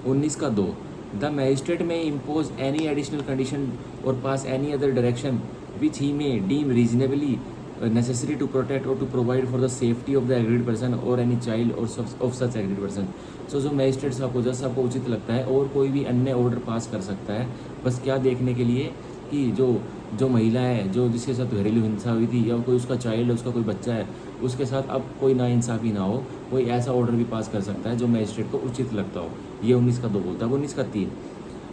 19 का 2, the magistrate may impose any additional condition or pass any other direction which he may deem reasonably necessary to protect or to provide for the safety of the agreed person or any child or of such agreed person। सो जो magistrate साहब को, जज साहब को उचित लगता है और कोई भी अन्य ऑर्डर पास कर सकता है, बस क्या देखने के लिए कि जो महिला है जो जिसके साथ घरेलू हिंसा हुई थी या कोई उसका चाइल्ड है, उसका कोई बच्चा है, उसके साथ अब कोई नाइंसाफ़ी ना हो, कोई ऐसा ऑर्डर भी पास कर सकता है जो मैजिस्ट्रेट को उचित लगता हो। ये 19 का 2 बोलता है। 19 का 3,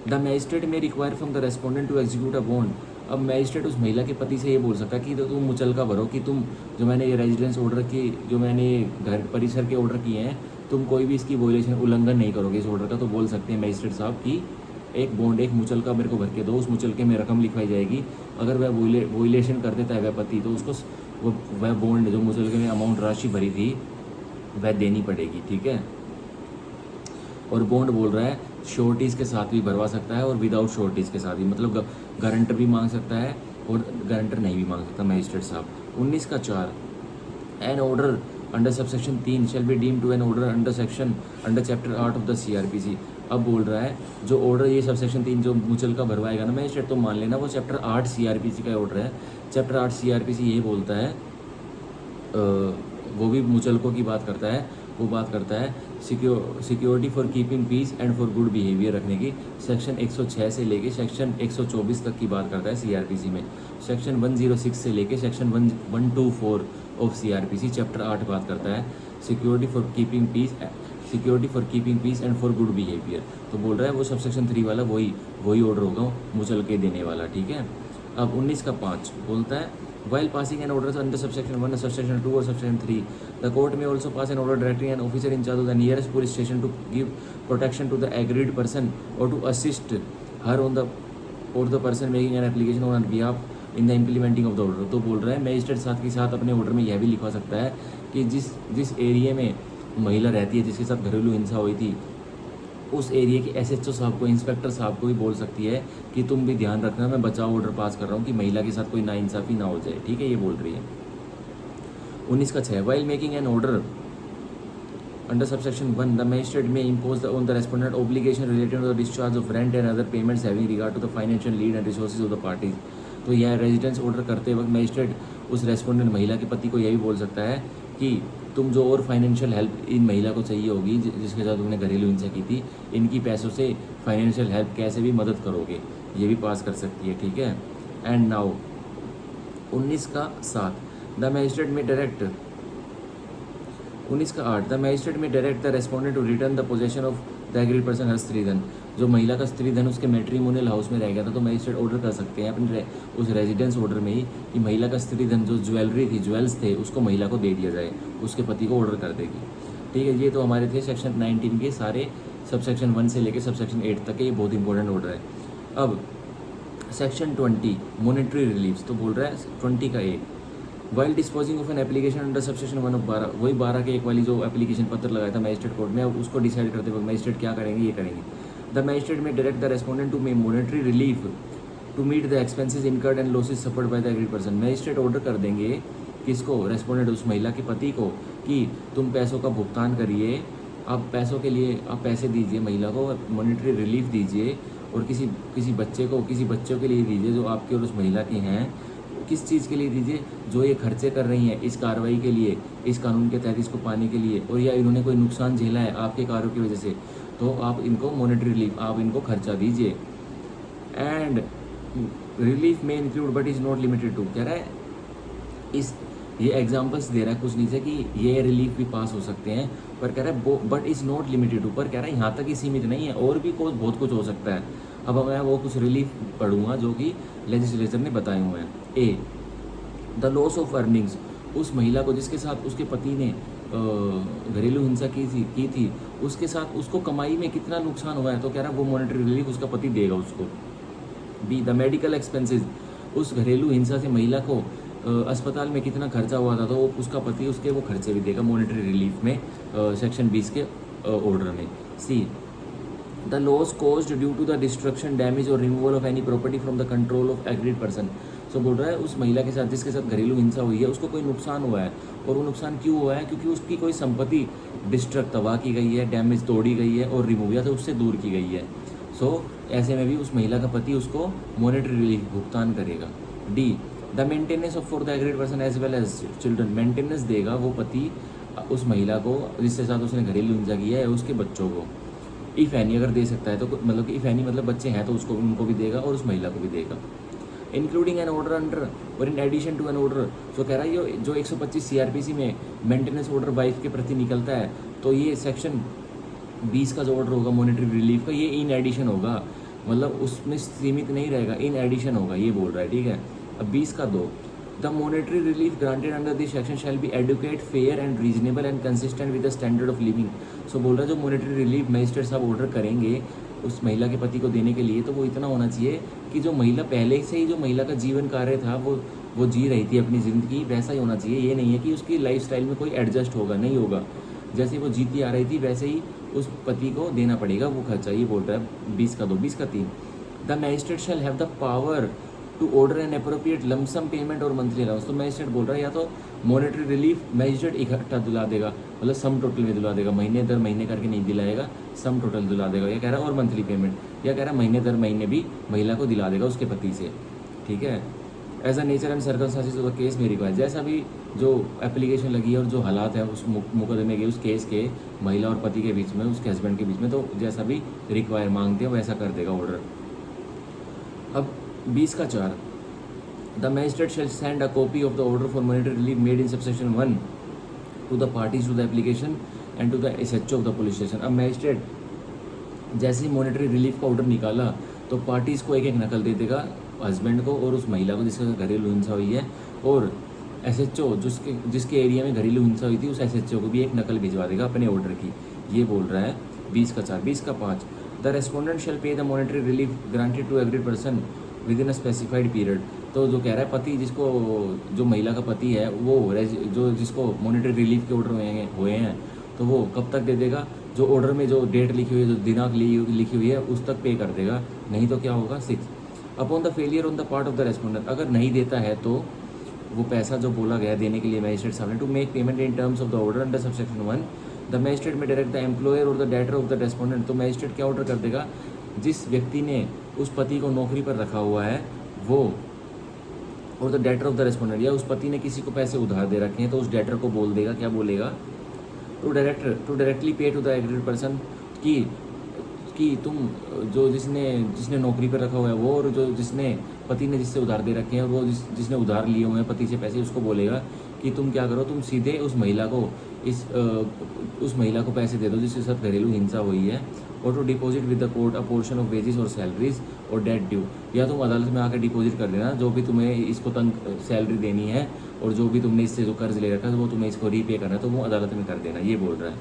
the magistrate may require from the respondent to execute a bond. अब मैजिस्ट्रेट उस महिला के पति से ये बोल सकता है कि तो तुम मुचलका भरो कि तुम जो मैंने ये रेजिडेंस ऑर्डर की, जो मैंने घर परिसर के ऑर्डर किए हैं, तुम कोई भी इसकी वोलेशन उल्लंघन नहीं करोगे इस ऑर्डर का। तो बोल सकते हैं मैजिस्ट्रेट साहब कि एक बॉन्ड, एक मुचलका मेरे को भर के दो, उस मुचलके में रकम लिखवाई जाएगी, अगर वह वोलेशन कर देता है वह पति तो उसको वह बॉन्ड जो मुचलके में अमाउंट राशि भरी थी वह देनी पड़ेगी, ठीक है। और बॉन्ड बोल रहा है श्योरिटीज़ के साथ भी भरवा सकता है और विदाउट श्योरिटीज़ के साथ भी, मतलब गारंटर भी मांग सकता है और गारंटर नहीं भी मांग सकता मैजिस्ट्रेट साहब। 19 का 4, an order under subsection 3 shall be deem to an order under chapter 8 of the CRPC। अब बोल रहा है जो ऑर्डर ये सबसेक्शन 3 जो मुचलका भरवाएगा ना मैजिस्ट्रेट, तो मान लेना वो चैप्टर 8 CRPC का ऑर्डर है। चैप्टर 8 CRPC ये बोलता है, वो भी मुचलकों की बात करता है, वो बात करता है security for keeping peace and for good behaviour रखने की। सेक्शन 106 से लेके सेक्शन 124 तक की बात करता है CRPC में। सेक्शन 106 से लेके सेक्शन 124 ऑफ CRPC चैप्टर 8 बात करता है security for keeping peace and for good behaviour. तो बोल रहा है वो सबसेक्शन 3 वाला वही ऑर्डर होगा मुचल के देने वाला, ठीक है। अब 19 का 5 बोलता है while passing an order under subsection 1 subsection 2 or subsection 3 the court may also pass an order directing an officer in charge of the nearest police station to give protection to the aggrieved person or to assist her on the person making an application on her behalf in the implementing of the order। तो बोल रहा है magistrate साथ के साथ अपने order में यह भी लिखवा सकता है कि जिस एरिया में महिला रहती है जिसके साथ घरेलू हिंसा हुई थी उस एरिया के एसएचओ साहब को, इंस्पेक्टर साहब को भी बोल सकती है कि तुम भी ध्यान रखना, मैं बचाव ऑर्डर पास कर रहा हूँ कि महिला के साथ कोई नाइंसाफ़ी ना हो जाए। ठीक है, ये बोल रही है। 19 का 6, while making an order under subsection 1 the magistrate may impose on the respondent obligation related to the discharge of rent and other payments having regard to the financial need and resources of the parties. तो यह residence order करते वक्त magistrate उस respondent महिला के पति को यह भी बोल सकता है कि तुम जो और फाइनेंशियल हेल्प इन महिला को चाहिए होगी जिसके साथ तुमने घरेलू हिंसा की थी, इनकी पैसों से फाइनेंशियल हेल्प कैसे भी मदद करोगे, ये भी पास कर सकती है। ठीक है। एंड नाउ 19 का 7 द मजिस्ट्रेट में डायरेक्ट 19 का 8 the magistrate may direct the respondent to return the possession of the aggrieved person her स्त्री धन। जो महिला का स्त्री धन उसके मैट्रिमोनियल हाउस में रह गया था, तो मजिस्ट्रेट ऑर्डर कर सकते हैं अपने उस रेजिडेंस ऑर्डर में ही कि महिला का स्त्री धन जो ज्वेलरी थी, ज्वेल्स थे, उसको महिला को दे दिया जाए, उसके पति को ऑर्डर कर देगी। ठीक है, ये तो हमारे थे सेक्शन 19 के सारे सबसेक्शन 1 से लेकर सबसेक्शन 8 तक के, ये बहुत इंपॉर्टेंट ऑर्डर है। अब सेक्शन 20 मॉनेटरी रिलीफ, तो बोल रहा है 20 का 1 while disposing of an application under subsection 1 of 12, वही 12 के 1 वाली जो एप्लीकेशन पत्र लगाया था मजिस्ट्रेट कोर्ट में, अब उसको डिसाइड करते वक्त मजिस्ट्रेट क्या करेंगे, ये करेंगे। The magistrate may direct the respondent to pay monetary relief to meet the expenses incurred and losses suffered by the aggrieved person. Magistrate order कर देंगे किसको, रेस्पोंडेंट उस महिला के पति को, कि तुम पैसों का भुगतान करिए, आप पैसों के लिए आप पैसे दीजिए महिला को, मॉनेटरी रिलीफ दीजिए, और किसी बच्चे को, किसी बच्चों के लिए दीजिए जो आपके और उस महिला के हैं। किस चीज़ के लिए दीजिए, जो ये खर्चे कर रही हैं इस कार्रवाई के लिए, इस कानून के तहत इसको पाने के लिए, और या इन्होंने कोई नुकसान झेला है आपके कार्यों की वजह से, तो आप इनको मॉनेटरी रिलीफ, आप इनको खर्चा दीजिए। And relief may include but is not limited to, कह रहा है इस ये एग्जांपल्स दे रहा है कुछ नीचे कि ये रिलीफ भी पास हो सकते हैं, पर कह रहा है but is not limited to, पर कह रहा है यहाँ तक ही सीमित नहीं है, और भी कुछ बहुत कुछ हो सकता है। अब मैं वो कुछ रिलीफ पढ़ूंगा जो कि लेजिस्लेचर ने बताए हुए हैं। ए द लॉस ऑफ अर्निंग्स, उस महिला को जिसके साथ उसके पति ने घरेलू हिंसा की थी उसके साथ उसको कमाई में कितना नुकसान हुआ है, तो कह रहा है वो मॉनेटरी रिलीफ उसका पति देगा उसको। बी द मेडिकल एक्सपेंसेस, उस घरेलू हिंसा से महिला को अस्पताल में कितना खर्चा हुआ था, तो उसका पति उसके वो खर्चे भी देगा मॉनेटरी रिलीफ में, सेक्शन 20 के ऑर्डर में। C the loss caused due to the destruction, damage और removal of any property from the control of aggrieved person. So बोल रहा है उस महिला के साथ जिसके साथ घरेलू हिंसा हुई है उसको कोई नुकसान हुआ है, और वो नुकसान क्यों हुआ है, क्योंकि उसकी कोई संपत्ति डिस्ट्रक्ट तबाह की गई है, डैमेज तोड़ी गई है, और रिमूव या तो उससे दूर की गई है। सो ऐसे में भी उस महिला का पति उसको मॉनेटरी रिलीफ भुगतान करेगा। D the maintenance of for the aggrieved person as well as children, maintenance देगा वो पति उस महिला को जिसके साथ उसने घरेलू हिंसा किया है उसके बच्चों को। इफ़ एनी अगर दे सकता है तो मतलब कि इफ़ एनी मतलब बच्चे हैं तो उसको उनको भी देगा और उस महिला को भी देगा। Including N order under or in addition to an order, तो कह रहा है ये जो 125 CRPC में मेंटेनेंस ऑर्डर वाइफ के प्रति निकलता है, तो ये सेक्शन 20 का जो ऑर्डर होगा मॉनेटरी रिलीफ का, ये इन एडिशन होगा, मतलब उसमें सीमित नहीं रहेगा, इन एडिशन होगा, ये बोल रहा है। ठीक है। अब 20 का 2 the monetary relief granted under this section shall be adequate, fair and reasonable and consistent with the standard of living. So बोल रहा है जो मॉनेटरी रिलीफ मजिस्ट्रेट साहब ऑर्डर करेंगे उस महिला के पति को देने के लिए, तो वो इतना होना चाहिए कि जो महिला पहले से ही जो महिला का जीवन कार्य था वो जी रही थी अपनी ज़िंदगी, वैसा ही होना चाहिए। ये नहीं है कि उसकी लाइफस्टाइल में कोई एडजस्ट होगा, नहीं होगा, जैसे वो जीती आ रही थी वैसे ही उस पति को देना पड़ेगा वो खर्चा। ये बोल रहा है 20 का 2। 20 का 3 the magistrate shall have the power to order an appropriate lump sum payment or monthly allowance. तो मजिस्ट्रेट बोल रहा है या तो मॉनेटरी रिलीफ मजिस्ट्रेट इकट्ठा दिला देगा, मतलब सम टोटल में दिला देगा, महीने दर महीने करके नहीं दिलाएगा, सम टोटल दिला देगा, या कह रहा है और मंथली पेमेंट, या कह रहा है महीने दर महीने भी महिला को दिला देगा उसके पति से। ठीक है। As a nature and circumstances of the case may require, जैसा भी जो एप्लीकेशन लगी है और जो हालात है उस मुकदमे के, उस केस के, महिला और पति के बीच में, उसके हस्बैंड के बीच में, तो जैसा भी रिक्वायर मांगते हैं वैसा कर देगा ऑर्डर। अब 20 का 4 the magistrate shall send a copy of the order for monetary relief made in subsection 1 to the parties to the application and to the SHO of the police station. अब magistrate जैसे ही monetary relief का order निकाला तो parties को एक एक नकल दे देगा, हस्बैंड को और उस महिला को जिसके साथ घरेलू हिंसा हुई है, और SHO जिसके एरिया में घरेलू हिंसा हुई थी उस SHO को भी एक नकल भिजवा देगा अपने ऑर्डर की। ये बोल रहा है 20 का 4। 20 का 5 the respondent shall pay the monetary relief granted to aggrieved person within a specified period. तो जो कह रहा है पति जिसको, जो महिला का पति है वो जो जिसको मॉनेटरी रिलीफ के ऑर्डर हुए हैं तो वो कब तक दे देगा, जो ऑर्डर में जो डेट लिखी हुई है, जो दिनांक लिखी हुई है, उस तक पे कर देगा, नहीं तो क्या होगा 6। Upon the failure on the part of the respondent, अगर नहीं देता है तो वो पैसा जो बोला गया देने के लिए मैजिस्ट्रेट सामने, to make payment in terms of the order under subsection 1, the magistrate may direct the employer or the debtor of the respondent. तो मैजिस्ट्रेट क्या ऑर्डर कर देगा, जिस व्यक्ति ने उस पति को नौकरी पर रखा हुआ है वो, और the debtor of the respondent, या उस पति ने किसी को पैसे उधार दे रखे हैं तो उस डेटर को बोल देगा, क्या बोलेगा, to directly pay to the aggrieved person, कि तुम जो जिसने नौकरी पर रखा हुआ है वो, और जो जिसने पति ने जिससे उधार दे रखे हैं, और वो जिसने उधार लिए हुए हैं पति से पैसे, उसको बोलेगा कि तुम क्या करो, तुम सीधे उस महिला को पैसे दे दो जिसके साथ घरेलू हिंसा हुई है, और to deposit with the court a portion of wages or salaries or debt due, या तुम अदालत में आकर डिपॉजिट कर देना जो भी तुम्हें इसको तंग सैलरी देनी है, और जो भी तुमने इससे जो कर्ज ले रखा है वो तुम्हें इसको रीपे करना है, तो वो अदालत में कर देना, ये बोल रहा है।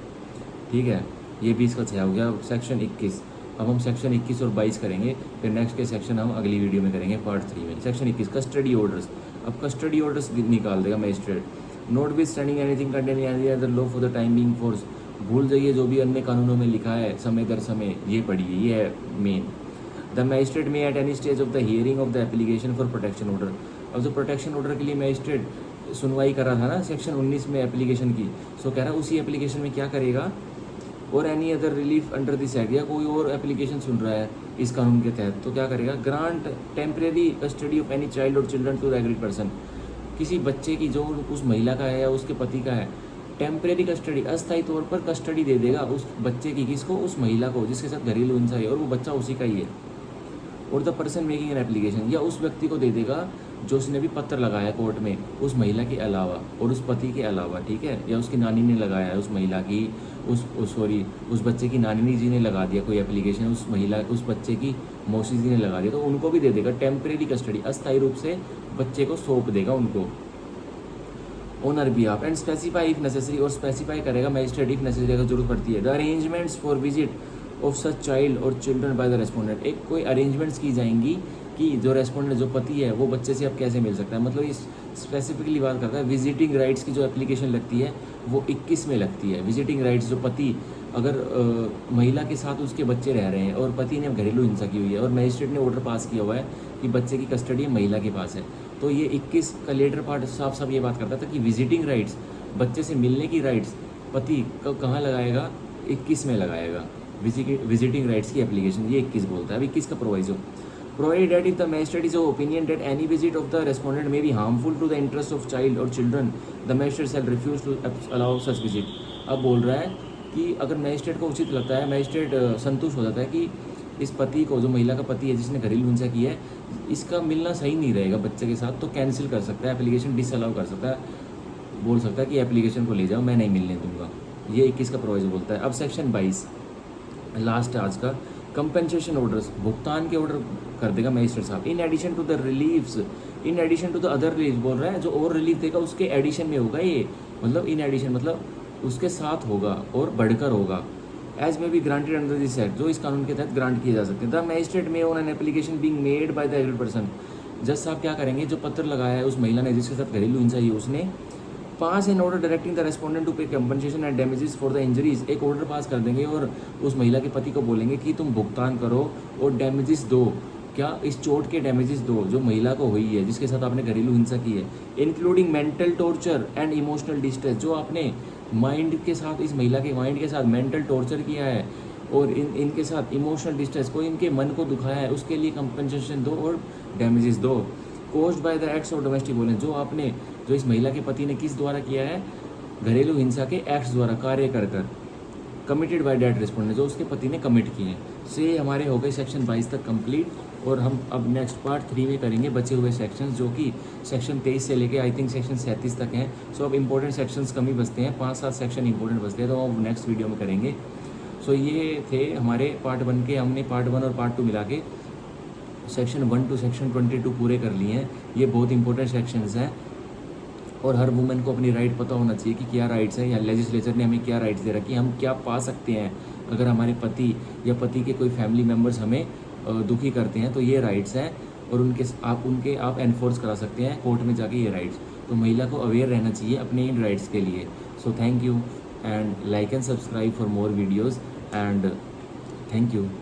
ठीक है, ये भी इसका 6 हो गया। सेक्शन 21, अब हम सेक्शन 21 और 22 करेंगे, फिर नेक्स्ट के सेक्शन हम अगली वीडियो में करेंगे पार्ट 3 में। Section 21 custody orders. अब कस्टडी ऑर्डर्स निकाल देगा magistrate, note with standing anything contain any other law for the time being force, भूल जाइए जो भी अन्य कानूनों में लिखा है समय दर समय, ये पढ़िए, ये है मेन। द मैजिस्ट्रेट में at any stage of the hearing of the application for protection order. अब जो प्रोटेक्शन ऑर्डर के लिए मैजिस्ट्रेट सुनवाई कर रहा था ना सेक्शन 19 में एप्लीकेशन की, सो कह रहा है उसी एप्लीकेशन में क्या करेगा, और any other relief under this act, या कोई और एप्लीकेशन सुन रहा है इस कानून के तहत, तो क्या करेगा, grant temporary custody of any child और children to the aggrieved person, किसी बच्चे की जो उस महिला का है या उसके पति का है, टेम्परेरी कस्टडी अस्थायी तौर पर कस्टडी दे देगा उस बच्चे की, किसको, उस महिला को जिसके साथ घरेलू हिंसा है और वो बच्चा उसी का ही है, और the person making an application, या उस व्यक्ति को दे देगा जो उसने भी पत्र लगाया कोर्ट में उस महिला के अलावा और उस पति के अलावा, ठीक है, या उसकी नानी ने लगाया है उस महिला की, उस बच्चे की नानी जी ने लगा दिया कोई एप्लीकेशन, उस बच्चे की मौसी जी ने लगा दिया, तो उनको भी दे देगा टेम्परेरी कस्टडी, अस्थायी रूप से बच्चे को सौंप देगा उनको on her behalf, and specify if necessary, और स्पेसिफाई करेगा मैजिस्ट्रेट इफ नेसेसरी अगर जरूरत पड़ती है, the arrangements for visit of such child और चिल्ड्रन बाय द रेस्पोंडेंट, एक कोई अरेंजमेंट्स की जाएंगी कि जो रेस्पोंडेंट जो पति है वो बच्चे से अब कैसे मिल सकता है, मतलब इस स्पेसिफिकली बात करता है। विजिटिंग राइट्स की जो एप्लीकेशन लगती है वो 21 में लगती है। विजिटिंग राइट्स, जो पति अगर महिला के साथ उसके बच्चे रह रहे हैं और पति ने घरेलू हिंसा की हुई है और मैजिस्ट्रेट ने ऑर्डर पास किया हुआ है कि बच्चे की कस्टडी महिला के पास है, तो ये 21 का लेटर पार्ट साफ साफ ये बात करता था कि विजिटिंग राइट्स, बच्चे से मिलने की राइट्स पति कहाँ लगाएगा, 21 में लगाएगा विजिटिंग राइट्स की एप्लीकेशन, ये 21 बोलता है। अब 21 का proviso, provided that if the magistrate is of opinion that any visit of the respondent may be harmful to the interest of child or children, the magistrate shall refuse to allow such visit। अब बोल रहा है कि अगर magistrate को उचित लगता है, मैजिस्ट्रेट संतुष्ट हो जाता है कि इस पति को, जो महिला का पति है जिसने घरेलू हिंसा की है, इसका मिलना सही नहीं रहेगा बच्चे के साथ, तो कैंसिल कर सकता है, एप्लीकेशन डिसअलाउ कर सकता है, बोल सकता है कि एप्लीकेशन को ले जाओ, मैं नहीं मिलने दूंगा। ये 21 का प्रोविजन बोलता है। अब सेक्शन 22 लास्ट है आज का, कंपेंसेशन ऑर्डर्स, भुगतान के ऑर्डर कर देगा मैजिस्ट्रेट साहब। In addition to the reliefs, in addition to the other relief बोल रहा है, जो और रिलीफ देगा उसके एडिशन में होगा ये, मतलब इन एडिशन मतलब उसके साथ होगा और बढ़कर होगा। एज में be granted under this act, जो इस कानून के तहत ग्रांट किए जा सकते हैं। द मैजिस्ट्रेट में on an application being made by the aggrieved person, जज साहब क्या करेंगे, जो पत्र लगाया है उस महिला ने जिसके साथ घरेलू हिंसा है उसने, pass an order directing the respondent to pay compensation and damages for the injuries, एक ऑर्डर पास कर देंगे और उस महिला के पति को बोलेंगे कि तुम भुगतान करो और डैमेजेस दो, क्या, इस चोट के डैमेजेस दो जो महिला को हुई है जिसके साथ आपने घरेलू हिंसा की है, including mental torture and emotional distress, जो आपने माइंड के साथ, इस महिला के माइंड के साथ मेंटल टॉर्चर किया है और इनके साथ इमोशनल डिस्ट्रेस, को इनके मन को दुखाया है, उसके लिए कंपनसेशन दो और डैमेजेस दो। Caused by the acts of domestic violence, जो इस महिला के पति ने किस द्वारा किया है, घरेलू हिंसा के एक्ट्स द्वारा कार्य कर कमिटेड बाय डेट रेस्पोंडेंट, जो उसके पति ने कमिट किए हैं। से हमारे हो गए सेक्शन 22 तक कंप्लीट, और हम अब नेक्स्ट पार्ट 3 में करेंगे बचे हुए सेक्शंस, जो कि सेक्शन 23 से लेके आई थिंक सेक्शन 37 तक हैं। सो अब इंपॉर्टेंट सेक्शंस कम ही बचते हैं, 5-7 सेक्शन इंपॉर्टेंट बचते हैं, तो हम नेक्स्ट वीडियो में करेंगे। सो ये थे हमारे पार्ट 1 के, हमने पार्ट 1 और पार्ट 2 मिला के सेक्शन 1 टू सेक्शन 22 पूरे कर लिए हैं। ये बहुत इंपॉर्टेंट सेक्शंस हैं और हर वुमेन को अपनी राइट पता होना चाहिए कि क्या राइट्स हैं, या लेजिस्लेचर ने हमें क्या राइट्स दे रखी है, हम क्या पा सकते हैं अगर हमारे पति या पति के कोई फैमिली मेम्बर्स हमें दुखी करते हैं, तो ये राइट्स हैं और आप एनफोर्स करा सकते हैं कोर्ट में जाके ये राइट्स। तो महिला को अवेयर रहना चाहिए अपने इन राइट्स के लिए। So thank you. and like and subscribe for more videos, and thank you.